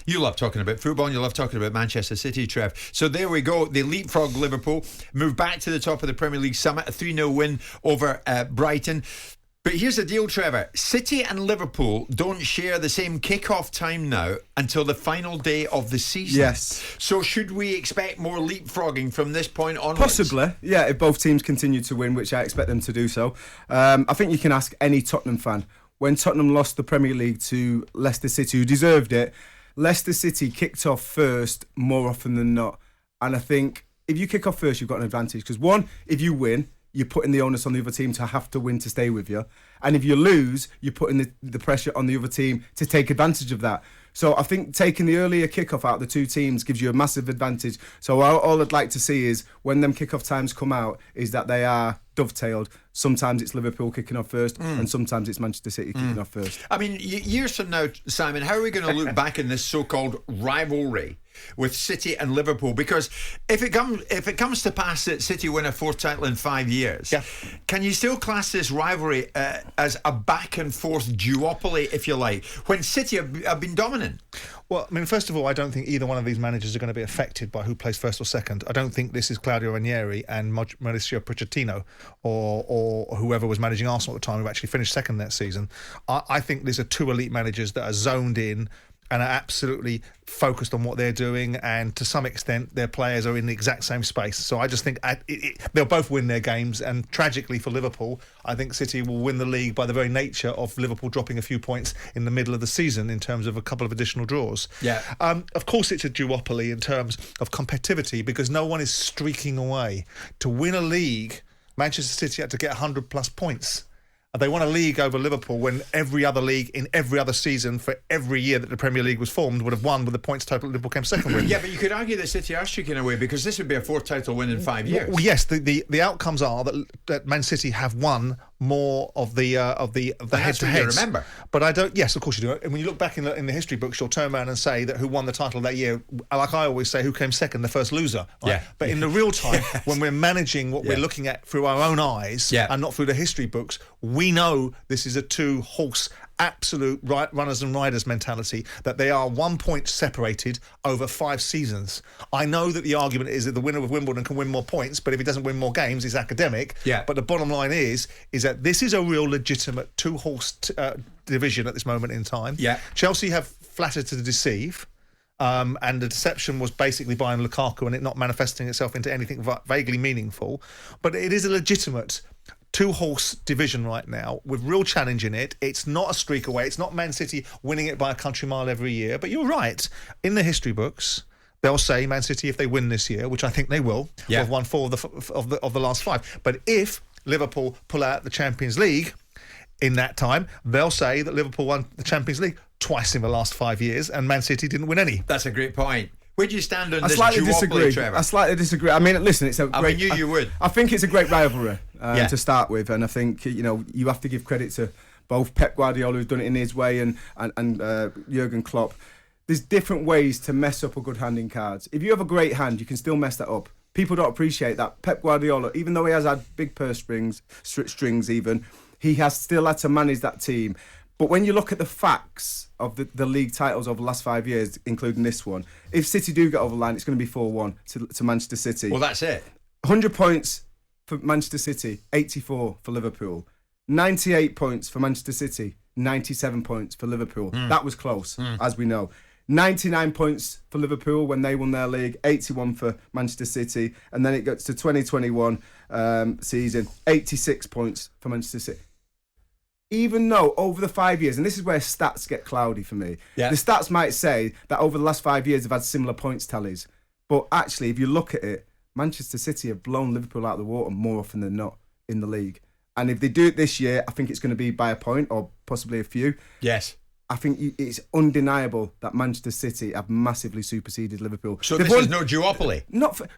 You love talking about football and you love talking about Manchester City, Trev. So there we go. They leapfrog Liverpool, move back to the top of the Premier League summit, a 3-0 win over Brighton. But here's the deal, Trevor. City and Liverpool don't share the same kick-off time now until the final day of the season. Yes. So should we expect more leapfrogging from this point onwards? Possibly, yeah, if both teams continue to win, which I expect them to do so. I think you can ask any Tottenham fan. When Tottenham lost the Premier League to Leicester City, who deserved it, Leicester City kicked off first more often than not. And I think if you kick off first, you've got an advantage. Because one, if you win, you're putting the onus on the other team to have to win to stay with you. And if you lose, you're putting the pressure on the other team to take advantage of that. So I think taking the earlier kickoff out of the two teams gives you a massive advantage. So all I'd like to see is when them kickoff times come out is that they are dovetailed. Sometimes it's Liverpool kicking off first and sometimes it's Manchester City kicking off first. I mean, years from now, Simon, how are we going to look back in this so-called rivalry with City and Liverpool? Because if it comes to pass that City win a fourth title in 5 years, can you still class this rivalry as a back and forth duopoly, if you like, when City have been dominant? Well, I mean, first of all, I don't think either one of these managers are going to be affected by who plays first or second. I don't think this is Claudio Ranieri and Mauricio Pochettino or whoever was managing Arsenal at the time who actually finished second that season. I think these are two elite managers that are zoned in and are absolutely focused on what they're doing, and to some extent their players are in the exact same space. So I just think they'll both win their games, and tragically for Liverpool, I think City will win the league by the very nature of Liverpool dropping a few points in the middle of the season in terms of a couple of additional draws. Of course it's a duopoly in terms of competitivity because no one is streaking away. To win a league, Manchester City had to get 100 plus points. They won a league over Liverpool when every other league in every other season for every year that the Premier League was formed would have won with the points total Liverpool came second with. Yeah, but you could argue that City are streaking away because this would be a fourth title win in 5 years. Well, yes, the outcomes are that Man City have won more of the head-to-heads. Remember, but I don't. Yes, of course you do. And when you look back in the history books, you'll turn around and say that who won the title that year. Like I always say, who came second, the first loser. Right? Yeah. But in the real time, when we're managing what we're looking at through our own eyes and not through the history books, we know this is a two-horse absolute runners and riders mentality, that they are 1 point separated over 5 seasons. I know that the argument is that the winner of Wimbledon can win more points, but if he doesn't win more games, he's academic. But the bottom line is that this is a real legitimate two-horse division at this moment in time. Chelsea have flattered to deceive. And the deception was basically buying Lukaku and it not manifesting itself into anything vaguely meaningful. But it is a legitimate two-horse division right now with real challenge in it. It's not a streak away. It's not Man City winning it by a country mile every year. But you're right. In the history books, they'll say Man City, if they win this year, which I think they will, will have won 4 of the last 5. But if Liverpool pull out the Champions League in that time, they'll say that Liverpool won the Champions League twice in the last 5 years and Man City didn't win any. That's a great point. Where do you stand on this slightly duopoly, disagree. Trevor? I slightly disagree. I mean, listen, it's a great... I knew you would. I think it's a great rivalry to start with, and I think, you have to give credit to both Pep Guardiola, who's done it in his way, and Jurgen Klopp. There's different ways to mess up a good hand in cards. If you have a great hand, you can still mess that up. People don't appreciate that. Pep Guardiola, even though he has had big purse strings even, he has still had to manage that team. But when you look at the facts of the league titles over the last 5 years, including this one, if City do get over the line, it's going to be 4-1 to Manchester City. Well, that's it. 100 points for Manchester City, 84 for Liverpool. 98 points for Manchester City, 97 points for Liverpool. That was close, as we know. 99 points for Liverpool when they won their league, 81 for Manchester City. And then it gets to 2021 season, 86 points for Manchester City. Even though over the 5 years, and this is where stats get cloudy for me, the stats might say that over the last 5 years they've had similar points tallies. But actually, if you look at it, Manchester City have blown Liverpool out of the water more often than not in the league. And if they do it this year, I think it's going to be by a point or possibly a few. Yes. I think it's undeniable that Manchester City have massively superseded Liverpool. So this is no duopoly?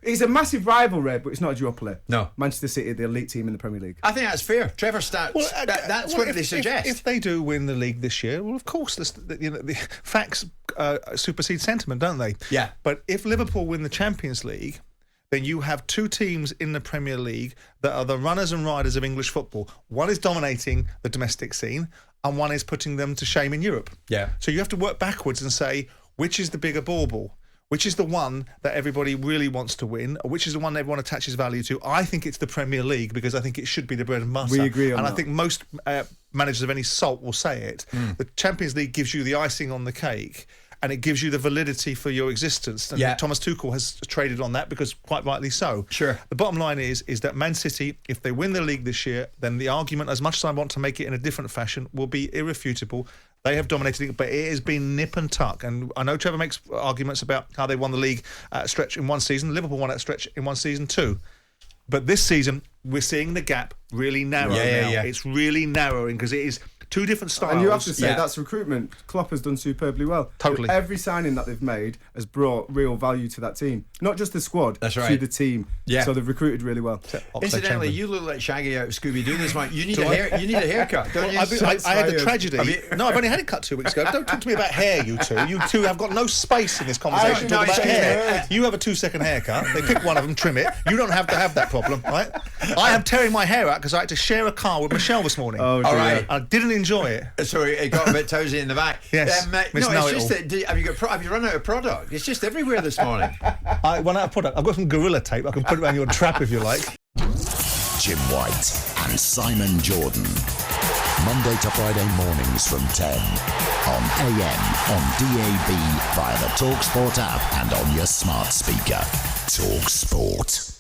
It's a massive rivalry, but it's not a duopoly. No. Manchester City are the elite team in the Premier League. I think that's fair. Trevor stats, that's what they suggest. If they do win the league this year, well, of course, the facts supersede sentiment, don't they? Yeah. But if Liverpool win the Champions League, then you have 2 teams in the Premier League that are the runners and riders of English football. One is dominating the domestic scene, and one is putting them to shame in Europe. Yeah. So you have to work backwards and say, which is the bigger bauble? Which is the one that everybody really wants to win? Or which is the one everyone attaches value to? I think it's the Premier League because I think it should be the bread and butter. We agree on that. And I think most managers of any salt will say it. The Champions League gives you the icing on the cake, and it gives you the validity for your existence. And Thomas Tuchel has traded on that because quite rightly so. Sure. The bottom line is that Man City, if they win the league this year, then the argument, as much as I want to make it in a different fashion, will be irrefutable. They have dominated it, but it has been nip and tuck. And I know Trevor makes arguments about how they won the league at a stretch in one season. Liverpool won at a stretch in one season too. But this season, we're seeing the gap really narrow now. It's really narrowing because it is two different styles. And you have to say that's recruitment. Klopp has done superbly well. Totally. Every signing that they've made has brought real value to that team. Not just the squad, to the team. Yeah. So they've recruited really well. Incidentally, you look like Shaggy out of Scooby-Doo this month. You need a haircut, don't you? I had a tragedy. No, I've only had it cut 2 weeks ago. Don't talk to me about hair, you two. You two have got no space in this conversation to talk about hair. You have a 2-second haircut. They pick one of them, trim it. You don't have to have that problem, right? I am tearing my hair out because I had to share a car with Michelle this morning. Oh, all right. I didn't enjoy it. So it got a bit tousy in the back. Yes. No, it's just that. Have you run out of product? It's just everywhere this morning. I run out of product. I've got some Gorilla Tape. I can put it around your trap if you like. Jim White and Simon Jordan. Monday to Friday mornings from 10 on AM, on DAB, via the talkSPORT app and on your smart speaker. talkSPORT.